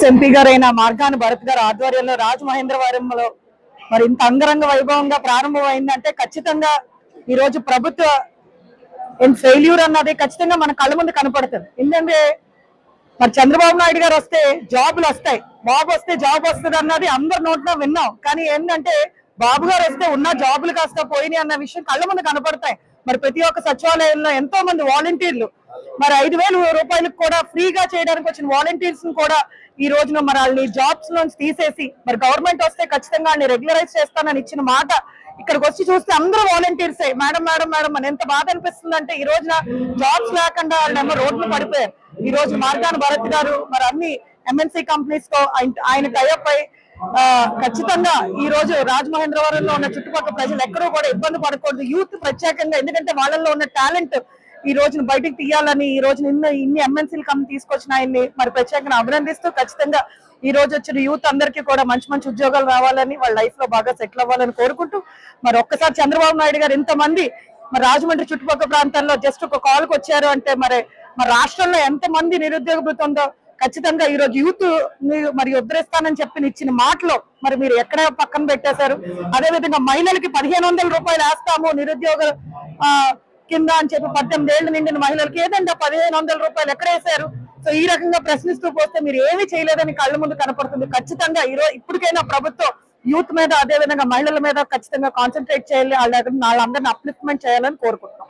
MP గారైన మార్గాని భరత్ గారి ఆధ్వర్యంలో రాజమహేంద్రవరంలో మరి ఇంత అంగరంగ వైభవంగా ప్రారంభమైందంటే ఖచ్చితంగా ఈ రోజు ప్రభుత్వ ఫెయిల్యూర్ అన్నది ఖచ్చితంగా మన కళ్ళ ముందు కనపడుతుంది. ఎందుకంటే మరి చంద్రబాబు నాయుడు గారు వస్తే జాబులు వస్తాయి, బాబు వస్తే జాబ్ వస్తుంది అన్నది అందరి నోటిన విన్నాం. కానీ ఏంటంటే బాబు గారు వస్తే ఉన్న జాబులు కాస్త పోయినాయి అన్న విషయం కళ్ళ ముందు కనపడతాయి. మరి ప్రతి ఒక్క సచివాలయంలో ఎంతో మంది వాలంటీర్లు మరి 5,000 రూపాయలకు కూడా ఫ్రీగా చేయడానికి వచ్చిన వాలంటీర్స్ కూడా ఈ రోజున మరి వాళ్ళని జాబ్స్ లోంచి తీసేసి మరి గవర్నమెంట్ వస్తే ఖచ్చితంగా వాళ్ళని రెగ్యులరైజ్ చేస్తానని ఇచ్చిన మాట ఇక్కడికి వచ్చి చూస్తే అందరూ వాలంటీర్సే. మేడం మేడం మేడం అని ఎంత బాధ అనిపిస్తుంది అంటే ఈ రోజున జాబ్స్ లేకుండా వాళ్ళేమో రోడ్లు పడిపోయారు. ఈ రోజు మార్గాని భరత్ గారు మరి అన్ని ఎంఎన్సీ కంపెనీస్ తో ఆయన టైఅప్ అయి ఖచ్చితంగా ఈ రోజు రాజమహేంద్రవరంలో ఉన్న చుట్టుపక్కల ప్రజలు ఎక్కడో కూడా ఇబ్బంది పడకూడదు, యూత్ ప్రత్యేకంగా, ఎందుకంటే వాళ్ళల్లో ఉన్న టాలెంట్ ఈ రోజున బయటికి తీయాలని ఈ రోజు ఇన్ని ఎంఎన్సీలు కంపెనీ తీసుకొచ్చిన ఆయన్ని మరి ప్రత్యేకంగా అభినందిస్తూ ఖచ్చితంగా ఈ రోజు వచ్చిన యూత్ అందరికీ కూడా మంచి మంచి ఉద్యోగాలు రావాలని వాళ్ళ లైఫ్ లో బాగా సెటిల్ అవ్వాలని కోరుకుంటూ మరి ఒక్కసారి చంద్రబాబు నాయుడు గారు ఇంతమంది మరి రాజమండ్రి చుట్టుపక్కల ప్రాంతాల్లో జస్ట్ ఒక కాల్కి వచ్చారు అంటే మరి రాష్ట్రంలో ఎంత మంది నిరుద్యోగ ఉందో ఖచ్చితంగా ఈ రోజు యూత్ మరి ఉద్ధరిస్తానని చెప్పి ఇచ్చిన మాటలో మరి మీరు ఎక్కడ పక్కన పెట్టేశారు. అదే విధంగా మహిళలకి 1,500 రూపాయలు వేస్తాము నిరుద్యోగ కింద అని చెప్పి 18 ఏళ్లు నిండిన మహిళలకి ఏదంటే 1,500 రూపాయలు ఎక్కడ వేశారు? సో ఈ రకంగా ప్రశ్నిస్తూ పోతే మీరు ఏమీ చేయలేదని కళ్ళ ముందు కనపడుతుంది. ఖచ్చితంగా ఇప్పటికైనా ప్రభుత్వం యూత్ మీద అదే విధంగా మహిళల మీద ఖచ్చితంగా కాన్సన్ట్రేట్ చేయాలి, వాళ్ళందరినీ అప్లిఫ్ట్మెంట్ చేయాలని కోరుకుంటున్నాం.